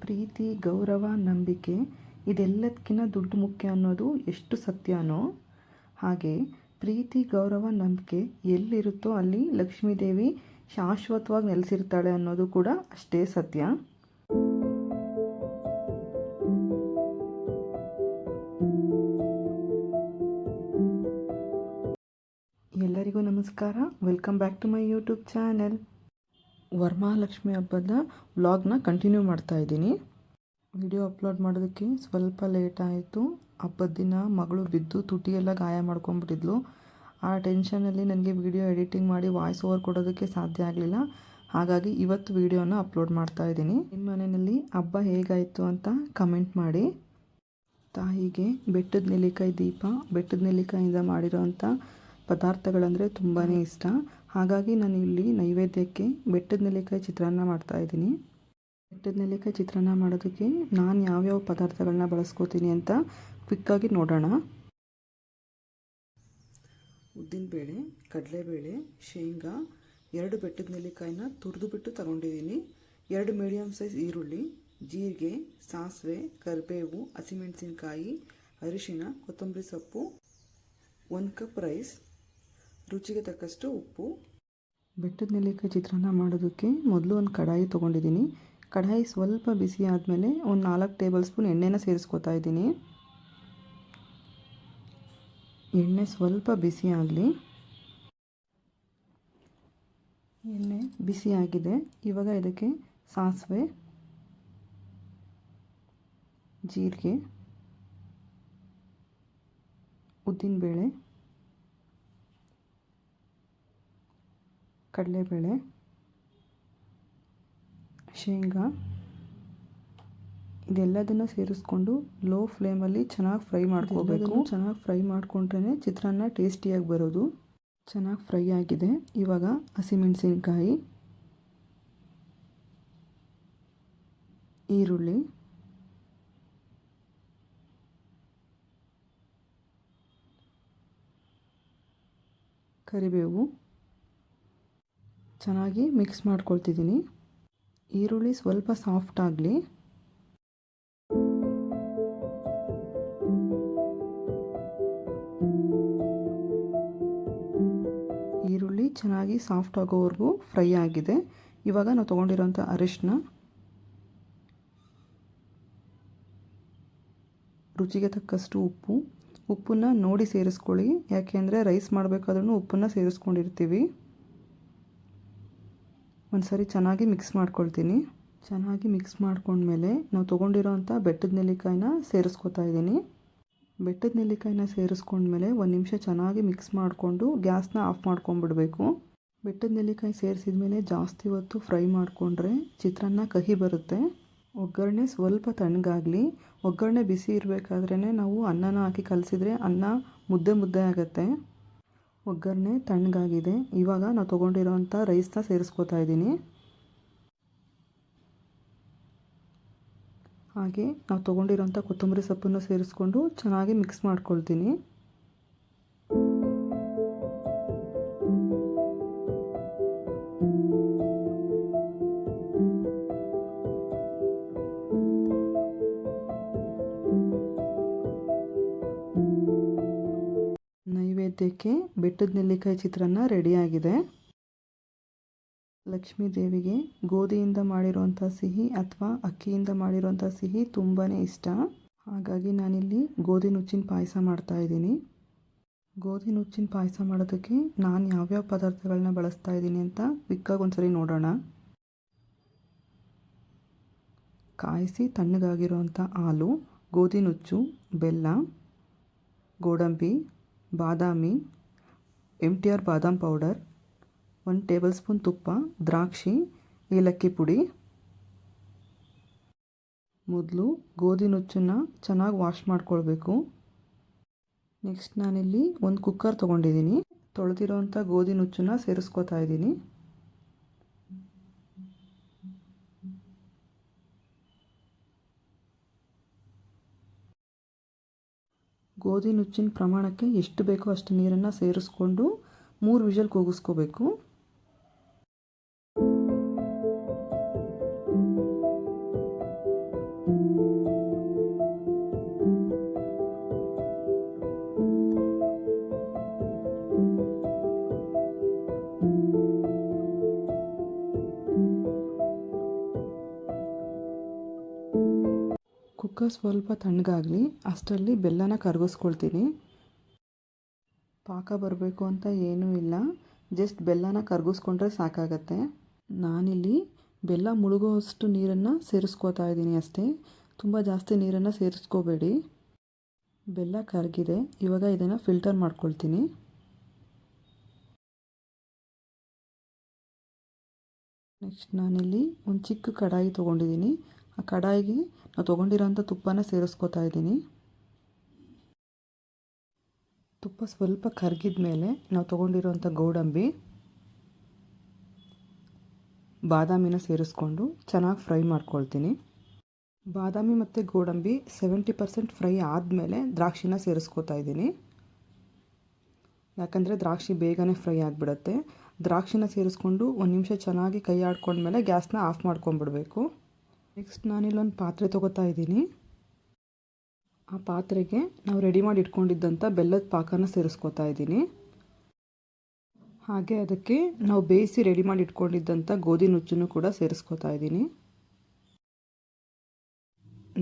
ಪ್ರೀತಿ, ಗೌರವ, ನಂಬಿಕೆ ಇದೆಲ್ಲದಕ್ಕಿಂತ ದುಡ್ಡು ಮುಖ್ಯ ಅನ್ನೋದು ಎಷ್ಟು ಸತ್ಯನೋ ಹಾಗೆ ಪ್ರೀತಿ, ಗೌರವ, ನಂಬಿಕೆ ಎಲ್ಲಿರುತ್ತೋ ಅಲ್ಲಿ ಲಕ್ಷ್ಮೀದೇವಿ ಶಾಶ್ವತವಾಗಿ ನೆಲೆಸಿರ್ತಾಳೆ ಅನ್ನೋದು ಕೂಡ ಅಷ್ಟೇ ಸತ್ಯ. ಎಲ್ಲರಿಗೂ ನಮಸ್ಕಾರ. Welcome back to my YouTube channel. Varamahalakshmi ಹಬ್ಬದ ವ್ಲಾಗ್ನ ಕಂಟಿನ್ಯೂ ಮಾಡ್ತಾ ಇದ್ದೀನಿ. ವಿಡಿಯೋ ಅಪ್ಲೋಡ್ ಮಾಡೋದಕ್ಕೆ ಸ್ವಲ್ಪ ಲೇಟ್ ಆಯಿತು. ಹಬ್ಬದ ದಿನ ಮಗಳು ಬಿದ್ದು ತುಟಿಯೆಲ್ಲ ಗಾಯ ಮಾಡ್ಕೊಂಡ್ಬಿಟ್ಟಿದ್ಲು. ಆ ಟೆನ್ಷನಲ್ಲಿ ನನಗೆ ವಿಡಿಯೋ ಎಡಿಟಿಂಗ್ ಮಾಡಿ ವಾಯ್ಸ್ ಓವರ್ ಕೊಡೋದಕ್ಕೆ ಸಾಧ್ಯ ಆಗಲಿಲ್ಲ. ಹಾಗಾಗಿ ಇವತ್ತು ವಿಡಿಯೋನ ಅಪ್ಲೋಡ್ ಮಾಡ್ತಾ ಇದ್ದೀನಿ. ನಿಮ್ಮ ಮನೆಯಲ್ಲಿ ಹಬ್ಬ ಹೇಗಾಯಿತು ಅಂತ ಕಮೆಂಟ್ ಮಾಡಿ. ತಾಯಿಗೆ ಬೆಟ್ಟದ ನೆಲ್ಲಿಕಾಯಿ ದೀಪ, ಬೆಟ್ಟದ ನೆಲ್ಲಿಕಾಯಿಂದ ಮಾಡಿರೋವಂಥ ಪದಾರ್ಥಗಳಂದರೆ ತುಂಬಾ ಇಷ್ಟ. ಹಾಗಾಗಿ ನಾನು ಇಲ್ಲಿ ನೈವೇದ್ಯಕ್ಕೆ ಬೆಟ್ಟದ ನೆಲ್ಲಿಕಾಯಿ ಚಿತ್ರಾನ್ನ ಮಾಡ್ತಾಯಿದ್ದೀನಿ. ಬೆಟ್ಟದ ನೆಲ್ಲಿಕಾಯಿ ಚಿತ್ರಾನ್ನ ಮಾಡೋದಕ್ಕೆ ನಾನು ಯಾವ್ಯಾವ ಪದಾರ್ಥಗಳನ್ನ ಬಳಸ್ಕೋತೀನಿ ಅಂತ ಕ್ವಿಕ್ಕಾಗಿ ನೋಡೋಣ. ಉದ್ದಿನಬೇಳೆ, ಕಡಲೆಬೇಳೆ, ಶೇಂಗಾ, 2 ಬೆಟ್ಟದ ನೆಲ್ಲಿಕಾಯಿನ ತುರಿದು ಬಿಟ್ಟು ತಗೊಂಡಿದ್ದೀನಿ. 2 ಮೀಡಿಯಮ್ ಸೈಜ್ ಈರುಳ್ಳಿ, ಜೀರಿಗೆ, ಸಾಸಿವೆ, ಕರಿಬೇವು, ಹಸಿಮೆಣಸಿನ್ಕಾಯಿ, ಅರಿಶಿನ, ಕೊತ್ತಂಬರಿ ಸೊಪ್ಪು, 1 ಕಪ್ ರೈಸ್, ರುಚಿಗೆ ತಕ್ಕಷ್ಟು ಉಪ್ಪು. ಬೆಟ್ಟದ ನೆಲ್ಲಿಕಾಯಿ ಚಿತ್ರಾನ್ನ ಮಾಡೋದಕ್ಕೆ ಮೊದಲು ಒಂದು ಕಡಾಯಿ ತೊಗೊಂಡಿದ್ದೀನಿ. ಕಡಾಯಿ ಸ್ವಲ್ಪ ಬಿಸಿ ಆದಮೇಲೆ ಒಂದು 4 ಟೇಬಲ್ ಸ್ಪೂನ್ ಎಣ್ಣೆನ ಸೇರಿಸ್ಕೊತಾ ಇದ್ದೀನಿ. ಎಣ್ಣೆ ಸ್ವಲ್ಪ ಬಿಸಿ ಆಗಲಿ. ಎಣ್ಣೆ ಬಿಸಿ ಆಗಿದೆ. ಇವಾಗ ಇದಕ್ಕೆ ಸಾಸಿವೆ, ಜೀರಿಗೆ, ಉದ್ದಿನಬೇಳೆ, ಕಡಲೆಬೇಳೆ, ಶೇಂಗಾ ಇದೆಲ್ಲದನ್ನು ಸೇರಿಸ್ಕೊಂಡು ಲೋ ಫ್ಲೇಮಲ್ಲಿ ಚೆನ್ನಾಗಿ ಫ್ರೈ ಮಾಡ್ಕೋಬೇಕು. ಚೆನ್ನಾಗಿ ಫ್ರೈ ಮಾಡಿಕೊಂಡ್ರೆ ಚಿತ್ರಾನ್ನ ಟೇಸ್ಟಿಯಾಗಿ ಬರೋದು. ಚೆನ್ನಾಗಿ ಫ್ರೈ ಆಗಿದೆ. ಇವಾಗ ಹಸಿಮೆಣಸಿನ್ಕಾಯಿ, ಈರುಳ್ಳಿ, ಕರಿಬೇವು ಚೆನ್ನಾಗಿ ಮಿಕ್ಸ್ ಮಾಡ್ಕೊಳ್ತಿದ್ದೀನಿ. ಈರುಳ್ಳಿ ಸ್ವಲ್ಪ ಸಾಫ್ಟ್ ಆಗಲಿ. ಈರುಳ್ಳಿ ಚೆನ್ನಾಗಿ ಸಾಫ್ಟ್ ಆಗೋವರೆಗೂ ಫ್ರೈ ಆಗಿದೆ. ಇವಾಗ ನಾವು ತೊಗೊಂಡಿರೋಂಥ ಅರಿಶಿನ, ರುಚಿಗೆ ತಕ್ಕಷ್ಟು ಉಪ್ಪು. ಉಪ್ಪನ್ನು ನೋಡಿ ಸೇರಿಸ್ಕೊಳ್ಳಿ, ಯಾಕೆಂದರೆ ರೈಸ್ ಮಾಡಬೇಕಾದ್ರೂ ಉಪ್ಪನ್ನು ಸೇರಿಸ್ಕೊಂಡಿರ್ತೀವಿ. ಒಂದು ಸರಿ ಚೆನ್ನಾಗಿ ಮಿಕ್ಸ್ ಮಾಡ್ಕೊಳ್ತೀನಿ. ಚೆನ್ನಾಗಿ ಮಿಕ್ಸ್ ಮಾಡ್ಕೊಂಡ್ಮೇಲೆ ನಾವು ತೊಗೊಂಡಿರೋಂಥ ಬೆಟ್ಟದ ನೆಲ್ಲಿಕಾಯಿನ ಸೇರಿಸ್ಕೊತಾ ಇದ್ದೀನಿ. ಬೆಟ್ಟದ ನೆಲ್ಲಿಕಾಯಿನ ಸೇರಿಸ್ಕೊಂಡ್ಮೇಲೆ 1 ನಿಮಿಷ ಚೆನ್ನಾಗಿ ಮಿಕ್ಸ್ ಮಾಡಿಕೊಂಡು ಗ್ಯಾಸ್ನ ಆಫ್ ಮಾಡ್ಕೊಂಡ್ಬಿಡಬೇಕು. ಬೆಟ್ಟದ ನೆಲ್ಲಿಕಾಯಿ ಸೇರಿಸಿದ ಮೇಲೆ ಜಾಸ್ತಿ ಹೊತ್ತು ಫ್ರೈ ಮಾಡಿಕೊಂಡ್ರೆ ಚಿತ್ರಾನ್ನ ಕಹಿ ಬರುತ್ತೆ. ಒಗ್ಗರಣೆ ಸ್ವಲ್ಪ ತಣ್ಣಗಾಗಲಿ. ಒಗ್ಗರಣೆ ಬಿಸಿ ಇರಬೇಕಾದ್ರೇ ನಾವು ಅನ್ನನ ಹಾಕಿ ಕಲಸಿದ್ರೆ ಅನ್ನ ಮುದ್ದೆ ಮುದ್ದೆ ಆಗುತ್ತೆ. ಒಗ್ಗರಣೆ ತಣ್ಣಗಾಗಿದೆ. ಇವಾಗ ನಾವು ತೊಗೊಂಡಿರೋಂಥ ರೈಸ್ನ ಸೇರಿಸ್ಕೊತಾ ಇದ್ದೀನಿ. ಹಾಗೆ ನಾವು ತೊಗೊಂಡಿರೋಂಥ ಕೊತ್ತಂಬರಿ ಸೊಪ್ಪನ್ನು ಸೇರಿಸ್ಕೊಂಡು ಚೆನ್ನಾಗಿ ಮಿಕ್ಸ್ ಮಾಡ್ಕೊಳ್ತೀನಿ. ನೈವೇದ್ಯಕ್ಕೆ ಬೆಟ್ಟದ ನೆಲ್ಲಿಕಾಯಿ ಚಿತ್ರಾನ್ನ ರೆಡಿಯಾಗಿದೆ. ಲಕ್ಷ್ಮೀ ದೇವಿಗೆ ಗೋಧಿಯಿಂದ ಮಾಡಿರೋಂಥ ಸಿಹಿ ಅಥವಾ ಅಕ್ಕಿಯಿಂದ ಮಾಡಿರೋಂಥ ಸಿಹಿ ತುಂಬಾ ಇಷ್ಟ. ಹಾಗಾಗಿ ನಾನಿಲ್ಲಿ ಗೋಧಿ ನುಚ್ಚಿನ ಪಾಯಸ ಮಾಡ್ತಾಯಿದ್ದೀನಿ. ಗೋಧಿ ನುಚ್ಚಿನ ಪಾಯಸ ಮಾಡೋದಕ್ಕೆ ನಾನು ಯಾವ್ಯಾವ ಪದಾರ್ಥಗಳನ್ನ ಬಳಸ್ತಾ ಇದ್ದೀನಿ ಅಂತ ಕ್ವಿಕ್ಕಾಗಿ ಒಂದ್ಸರಿ ನೋಡೋಣ. ಕಾಯಿಸಿ ತಣ್ಣಗಾಗಿರೋಂಥ ಹಾಲು, ಗೋಧಿ ನುಚ್ಚು, ಬೆಲ್ಲ, ಗೋಡಂಬಿ, ಬಾದಾಮಿ, MTR ಬಾದಾಮ್ ಪೌಡರ್, 1 ಟೇಬಲ್ ಸ್ಪೂನ್ ತುಪ್ಪ, ದ್ರಾಕ್ಷಿ, ಏಲಕ್ಕಿ ಪುಡಿ. ಮೊದಲು ಗೋಧಿ ನುಚ್ಚನ್ನು ಚೆನ್ನಾಗಿ ವಾಶ್ ಮಾಡ್ಕೊಳ್ಬೇಕು. ನೆಕ್ಸ್ಟ್ ನಾನಿಲ್ಲಿ ಒಂದು ಕುಕ್ಕರ್ ತೊಗೊಂಡಿದ್ದೀನಿ. ತೊಳೆದಿರೋಂಥ ಗೋಧಿ ನುಚ್ಚನ್ನು ಸೇರಿಸ್ಕೊತಾ ಇದ್ದೀನಿ. ಗೋಧಿ ನುಚ್ಚಿನ ಪ್ರಮಾಣಕ್ಕೆ ಎಷ್ಟು ಬೇಕೋ ಅಷ್ಟು ನೀರನ್ನು ಸೇರಿಸ್ಕೊಂಡು 3 ವಿಷಲ್ ಕೂಗಿಸ್ಕೋಬೇಕು. ಕುಕ್ಕರ್ ಸ್ವಲ್ಪ ತಣ್ಣಗಾಗಲಿ, ಅಷ್ಟರಲ್ಲಿ ಬೆಲ್ಲನ ಕರಗಿಸ್ಕೊಳ್ತೀನಿ. ಪಾಕ ಬರಬೇಕು ಅಂತ ಏನೂ ಇಲ್ಲ, ಜಸ್ಟ್ ಬೆಲ್ಲನ ಕರಗಿಸ್ಕೊಂಡ್ರೆ ಸಾಕಾಗತ್ತೆ. ನಾನಿಲ್ಲಿ ಬೆಲ್ಲ ಮುಳುಗುವಷ್ಟು ನೀರನ್ನು ಸೇರಿಸ್ಕೋತಾ ಇದ್ದೀನಿ ಅಷ್ಟೇ, ತುಂಬ ಜಾಸ್ತಿ ನೀರನ್ನು ಸೇರಿಸ್ಕೋಬೇಡಿ. ಬೆಲ್ಲ ಕರಗಿದೆ, ಇವಾಗ ಇದನ್ನು ಫಿಲ್ಟರ್ ಮಾಡ್ಕೊಳ್ತೀನಿ. ನೆಕ್ಸ್ಟ್ ನಾನಿಲ್ಲಿ ಒಂದು ಚಿಕ್ಕ ಕಡಾಯಿ ತೊಗೊಂಡಿದ್ದೀನಿ. ಆ ಕಡಾಯಿಗೆ ನಾವು ತೊಗೊಂಡಿರೋಂಥ ತುಪ್ಪನ ಸೇರಿಸ್ಕೋತಾ ಇದ್ದೀನಿ. ತುಪ್ಪ ಸ್ವಲ್ಪ ಕರಗಿದ ಮೇಲೆ ನಾವು ತೊಗೊಂಡಿರೋಂಥ ಗೋಡಂಬಿ, ಬಾದಾಮಿನ ಸೇರಿಸ್ಕೊಂಡು ಚೆನ್ನಾಗಿ ಫ್ರೈ ಮಾಡ್ಕೊಳ್ತೀನಿ. ಬಾದಾಮಿ ಮತ್ತು ಗೋಡಂಬಿ 70% ಫ್ರೈ ಆದಮೇಲೆ ದ್ರಾಕ್ಷಿನ ಸೇರಿಸ್ಕೋತಾ ಇದ್ದೀನಿ. ಯಾಕಂದರೆ ದ್ರಾಕ್ಷಿ ಬೇಗನೆ ಫ್ರೈ ಆಗಿಬಿಡುತ್ತೆ. ದ್ರಾಕ್ಷಿನ ಸೇರಿಸ್ಕೊಂಡು ಒಂದು ನಿಮಿಷ ಚೆನ್ನಾಗಿ ಕೈ ಆಡ್ಕೊಂಡ್ಮೇಲೆ ಗ್ಯಾಸ್ನ ಆಫ್ ಮಾಡ್ಕೊಂಡ್ಬಿಡಬೇಕು. ನೆಕ್ಸ್ಟ್ ನಾನಿಲ್ಲೊಂದು ಪಾತ್ರೆ ತೊಗೋತಾ ಇದ್ದೀನಿ. ಆ ಪಾತ್ರೆಗೆ ನಾವು ರೆಡಿ ಮಾಡಿ ಇಟ್ಕೊಂಡಿದ್ದಂಥ ಬೆಲ್ಲದ ಪಾಕನ ಸೇರಿಸ್ಕೋತಾ ಇದ್ದೀನಿ. ಹಾಗೆ ಅದಕ್ಕೆ ನಾವು ಬೇಯಿಸಿ ರೆಡಿ ಮಾಡಿ ಇಟ್ಕೊಂಡಿದ್ದಂಥ ಗೋಧಿ ನುಚ್ಚನ್ನು ಕೂಡ ಸೇರಿಸ್ಕೋತಾ ಇದ್ದೀನಿ.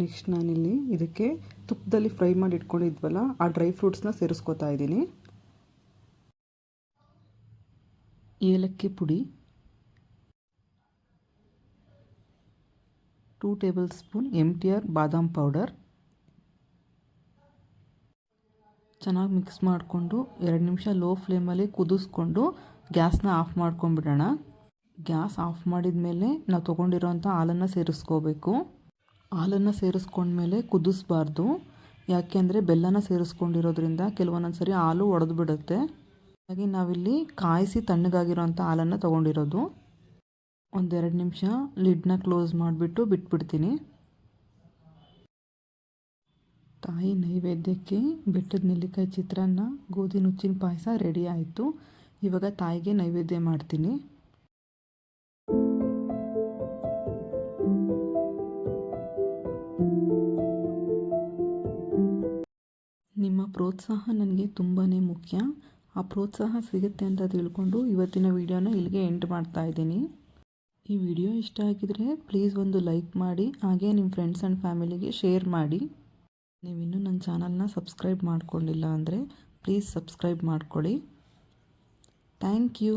ನೆಕ್ಸ್ಟ್ ನಾನಿಲ್ಲಿ ಇದಕ್ಕೆ ತುಪ್ಪದಲ್ಲಿ ಫ್ರೈ ಮಾಡಿ ಇಟ್ಕೊಂಡಿದ್ವಲ್ಲ ಆ ಡ್ರೈ ಫ್ರೂಟ್ಸ್ನ ಸೇರಿಸ್ಕೋತಾ ಇದ್ದೀನಿ. ಏಲಕ್ಕಿ ಪುಡಿ, 2 ಟೇಬಲ್ ಸ್ಪೂನ್ MTR ಬಾದಾಮ್ ಪೌಡರ್. ಚೆನ್ನಾಗಿ ಮಿಕ್ಸ್ ಮಾಡಿಕೊಂಡು 2 ನಿಮಿಷ ಲೋ ಫ್ಲೇಮಲ್ಲಿ ಕುದಿಸ್ಕೊಂಡು ಗ್ಯಾಸ್ನ ಆಫ್ ಮಾಡ್ಕೊಂಡ್ಬಿಡೋಣ. ಗ್ಯಾಸ್ ಆಫ್ ಮಾಡಿದ ಮೇಲೆ ನಾವು ತೊಗೊಂಡಿರೋಂಥ ಹಾಲನ್ನು ಸೇರಿಸ್ಕೋಬೇಕು. ಹಾಲನ್ನು ಸೇರಿಸ್ಕೊಂಡ್ಮೇಲೆ ಕುದಿಸ್ಬಾರ್ದು, ಯಾಕೆಂದರೆ ಬೆಲ್ಲನ ಸೇರಿಸ್ಕೊಂಡಿರೋದ್ರಿಂದ ಕೆಲವೊಂದೊಂದು ಸರಿ ಹಾಲು ಒಡೆದು ಬಿಡುತ್ತೆ. ಹಾಗೆ ನಾವಿಲ್ಲಿ ಕಾಯಿಸಿ ತಣ್ಣಗಾಗಿರೋಂಥ ಹಾಲನ್ನು ತೊಗೊಂಡಿರೋದು. 1-2 ನಿಮಿಷ ಲಿಡ್ನ ಕ್ಲೋಸ್ ಮಾಡಿಬಿಟ್ಟು ಬಿಟ್ಬಿಡ್ತೀನಿ. ತಾಯಿ ನೈವೇದ್ಯಕ್ಕೆ ಬೆಟ್ಟದ ನೆಲ್ಲಿಕಾಯಿ ಚಿತ್ರಾನ್ನ, ಗೋಧಿ ನುಚ್ಚಿನ ಪಾಯಸ ರೆಡಿ ಆಯಿತು. ಇವಾಗ ತಾಯಿಗೆ ನೈವೇದ್ಯ ಮಾಡ್ತೀನಿ. ನಿಮ್ಮ ಪ್ರೋತ್ಸಾಹ ನನಗೆ ತುಂಬಾ ಮುಖ್ಯ. ಆ ಪ್ರೋತ್ಸಾಹ ಸಿಗುತ್ತೆ ಅಂತ ತಿಳ್ಕೊಂಡು ಇವತ್ತಿನ ವಿಡಿಯೋನ ಇಲ್ಲಿಗೆ ಎಂಡ್ ಮಾಡ್ತಾ ಇದ್ದೀನಿ. ಈ ವಿಡಿಯೋ ಇಷ್ಟ ಆಗಿದರೆ ಪ್ಲೀಸ್ ಒಂದು ಲೈಕ್ ಮಾಡಿ, ಹಾಗೆ ನಿಮ್ಮ ಫ್ರೆಂಡ್ಸ್ ಆ್ಯಂಡ್ ಫ್ಯಾಮಿಲಿಗೆ ಶೇರ್ ಮಾಡಿ. ನೀವಿನ್ನೂ ನನ್ನ ಚಾನಲ್ನ ಸಬ್ಸ್ಕ್ರೈಬ್ ಮಾಡ್ಕೊಂಡಿಲ್ಲ ಅಂದರೆ ಪ್ಲೀಸ್ ಸಬ್ಸ್ಕ್ರೈಬ್ ಮಾಡ್ಕೊಳ್ಳಿ. Thank you.